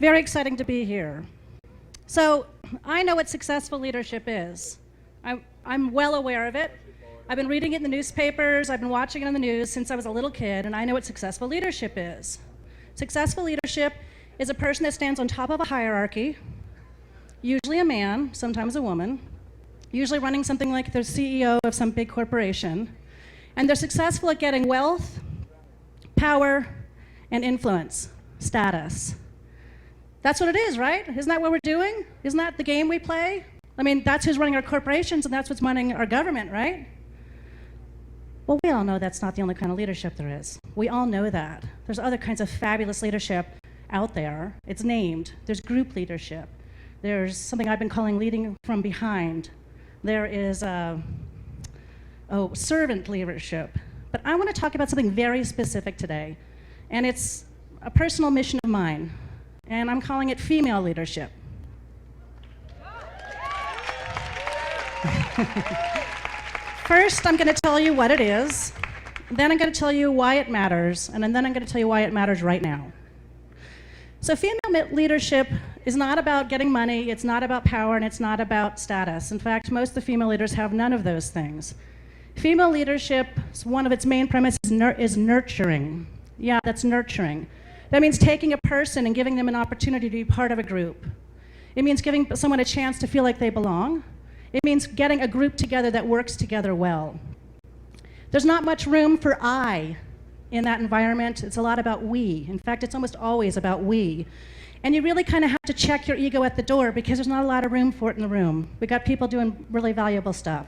Very exciting to be here. So I know what successful leadership is. I'm well aware of it. I've been reading it in the newspapers, I've been watching it on the news since I was a little kid, and I know what successful leadership is. Successful leadership is a person that stands on top of a hierarchy, usually a man, sometimes a woman, usually running something like the CEO of some big corporation, and they're successful at getting wealth, power, and influence, status. That's what it is, right? Isn't that what we're doing? Isn't that the game we play? I mean, that's who's running our corporations and that's what's running our government, right? Well, we all know that's not the only kind of leadership there is. We all know that. There's other kinds of fabulous leadership out there. It's named. There's group leadership. There's something I've been calling leading from behind. There is servant leadership. But I want to talk about something very specific today, and it's a personal mission of mine, and I'm calling it female leadership. First, I'm going to tell you what it is, then I'm going to tell you why it matters, and then I'm going to tell you why it matters right now. So female leadership is not about getting money, it's not about power, and it's not about status. In fact, most of the female leaders have none of those things. Female leadership, one of its main premises is nurturing. Yeah, that's nurturing. That means taking a person and giving them an opportunity to be part of a group. It means giving someone a chance to feel like they belong. It means getting a group together that works together well. There's not much room for I in that environment. It's a lot about we. In fact, it's almost always about we. And you really kind of have to check your ego at the door because there's not a lot of room for it in the room. We got people doing really valuable stuff.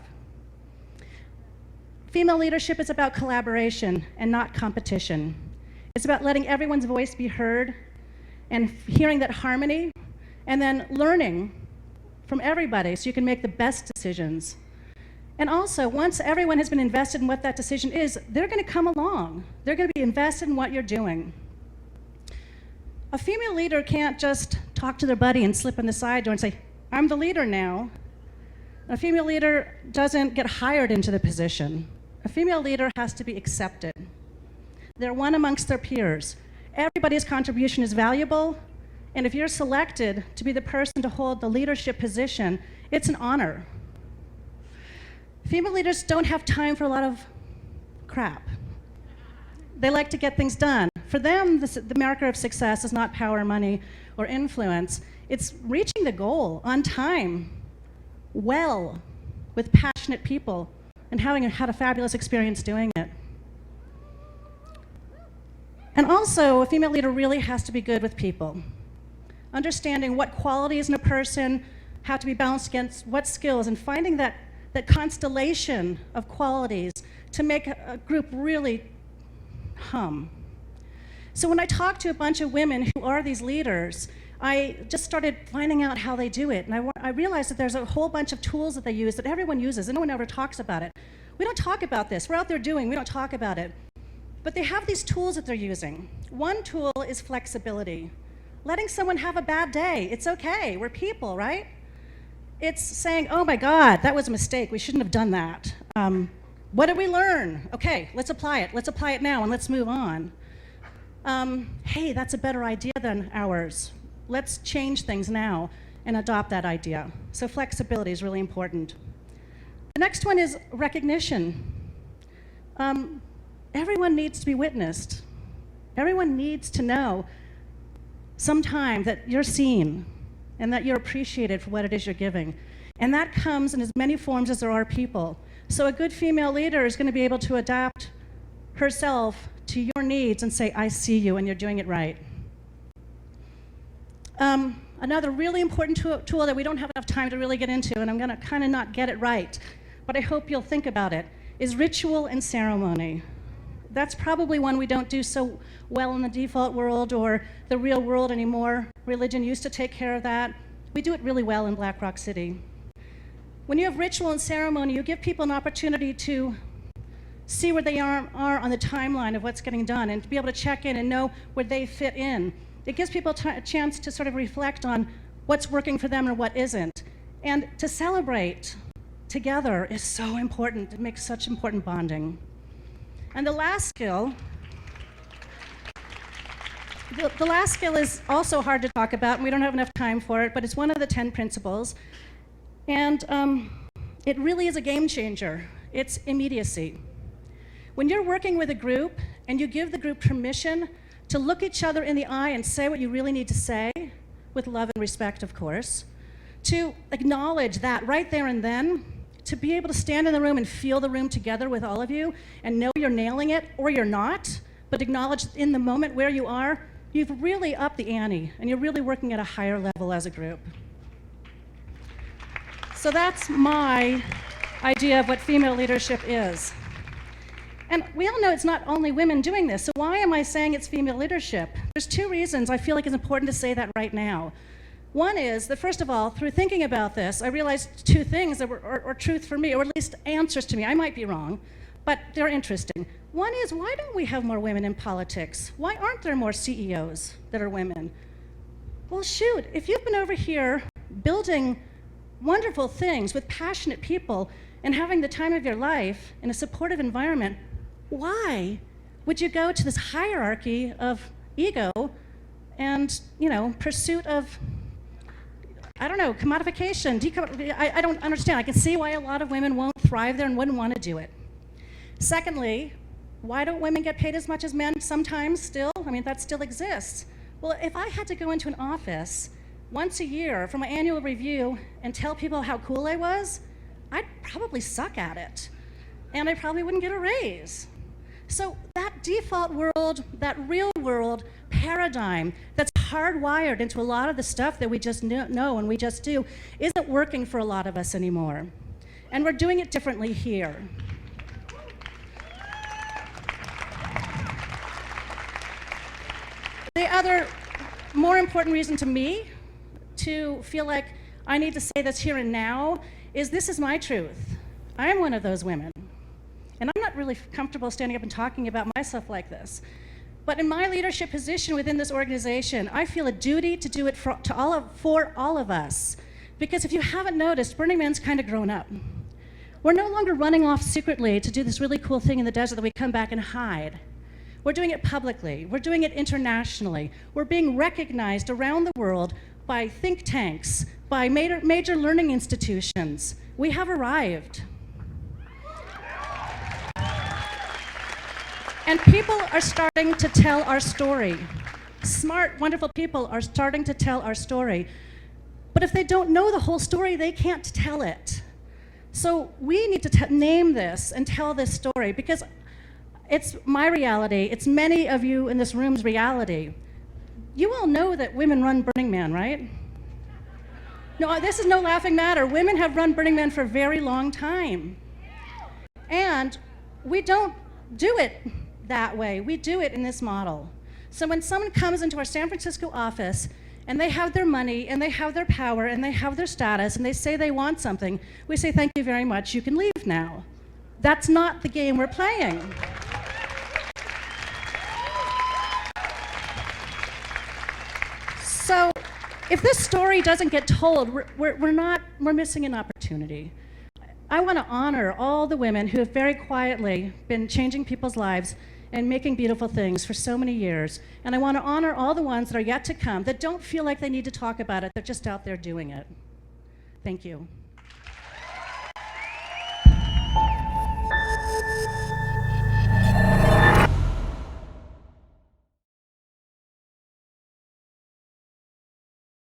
Female leadership is about collaboration and not competition. It's about letting everyone's voice be heard and hearing that harmony and then learning from everybody so you can make the best decisions. And also, once everyone has been invested in what that decision is, they're going to come along. They're going to be invested in what you're doing. A female leader can't just talk to their buddy and slip in the side door and say, I'm the leader now. A female leader doesn't get hired into the position. A female leader has to be accepted. They're one amongst their peers. Everybody's contribution is valuable, and if you're selected to be the person to hold the leadership position, it's an honor. Female leaders don't have time for a lot of crap. They like to get things done. For them, the marker of success is not power, money, or influence. It's reaching the goal on time, well, with passionate people, and having had a fabulous experience doing it. And also, a female leader really has to be good with people. Understanding what qualities in a person have to be balanced against what skills, and finding that constellation of qualities to make a group really hum. So when I talk to a bunch of women who are these leaders, I just started finding out how they do it. And I realized that there's a whole bunch of tools that they use that everyone uses, and no one ever talks about it. We don't talk about this. We're out there doing, we don't talk about it. But they have these tools that they're using. One tool is flexibility. Letting someone have a bad day. It's okay. We're people, right? It's saying, oh my God, that was a mistake. We shouldn't have done that. What did we learn? Okay, let's apply it. Let's apply it now and let's move on. Hey, that's a better idea than ours. Let's change things now and adopt that idea. So flexibility is really important. The next one is recognition. Everyone needs to be witnessed. Everyone needs to know sometime that you're seen and that you're appreciated for what it is you're giving. And that comes in as many forms as there are people. So a good female leader is going to be able to adapt herself to your needs and say, I see you and you're doing it right. Another really important tool that we don't have enough time to really get into, and I'm going to kind of not get it right, but I hope you'll think about it, is ritual and ceremony. That's probably one we don't do so well in the default world or the real world anymore. Religion used to take care of that. We do it really well in Black Rock City. When you have ritual and ceremony, you give people an opportunity to see where they are on the timeline of what's getting done and to be able to check in and know where they fit in. It gives people a chance to sort of reflect on what's working for them and what isn't. And to celebrate together is so important. It makes such important bonding. And the last skill The last skill is also hard to talk about, and we don't have enough time for it, but it's one of the 10 principles. And it really is a game changer. It's immediacy. When you're working with a group and you give the group permission to look each other in the eye and say what you really need to say, with love and respect, of course, to acknowledge that right there and then, to be able to stand in the room and feel the room together with all of you and know you're nailing it or you're not, but acknowledge in the moment where you are, you've really upped the ante and you're really working at a higher level as a group. So that's my idea of what female leadership is. And we all know it's not only women doing this, so why am I saying it's female leadership? There's two reasons I feel like it's important to say that right now. One is that, first of all, through thinking about this, I realized two things that are truth for me, or at least answers to me. I might be wrong, but they're interesting. One is, why don't we have more women in politics? Why aren't there more CEOs that are women? Well, shoot, if you've been over here building wonderful things with passionate people and having the time of your life in a supportive environment, why would you go to this hierarchy of ego and, pursuit of, I don't know, commodification, I don't understand. I can see why a lot of women won't thrive there and wouldn't want to do it. Secondly, why don't women get paid as much as men sometimes still? I mean, that still exists. Well, if I had to go into an office once a year for my annual review and tell people how cool I was, I'd probably suck at it. And I probably wouldn't get a raise. So that default world, that real world paradigm that's hardwired into a lot of the stuff that we just know and we just do isn't working for a lot of us anymore. And we're doing it differently here. The other more important reason to me to feel like I need to say this here and now is this is my truth. I am one of those women. And I'm not really comfortable standing up and talking about myself like this. But in my leadership position within this organization, I feel a duty to do it for all of us. Because if you haven't noticed, Burning Man's kind of grown up. We're no longer running off secretly to do this really cool thing in the desert that we come back and hide. We're doing it publicly. We're doing it internationally. We're being recognized around the world by think tanks, by major learning institutions. We have arrived. And people are starting to tell our story. Smart, wonderful people are starting to tell our story. But if they don't know the whole story, they can't tell it. So we need to name this and tell this story, because it's my reality. It's many of you in this room's reality. You all know that women run Burning Man, right? No, this is no laughing matter. Women have run Burning Man for a very long time. And we don't do it that way. We do it in this model. So when someone comes into our San Francisco office and they have their money and they have their power and they have their status and they say they want something, we say, thank you very much, you can leave now. That's not the game we're playing. So if this story doesn't get told, we're missing an opportunity. I want to honor all the women who have very quietly been changing people's lives and making beautiful things for so many years. And I want to honor all the ones that are yet to come that don't feel like they need to talk about it. They're just out there doing it. Thank you.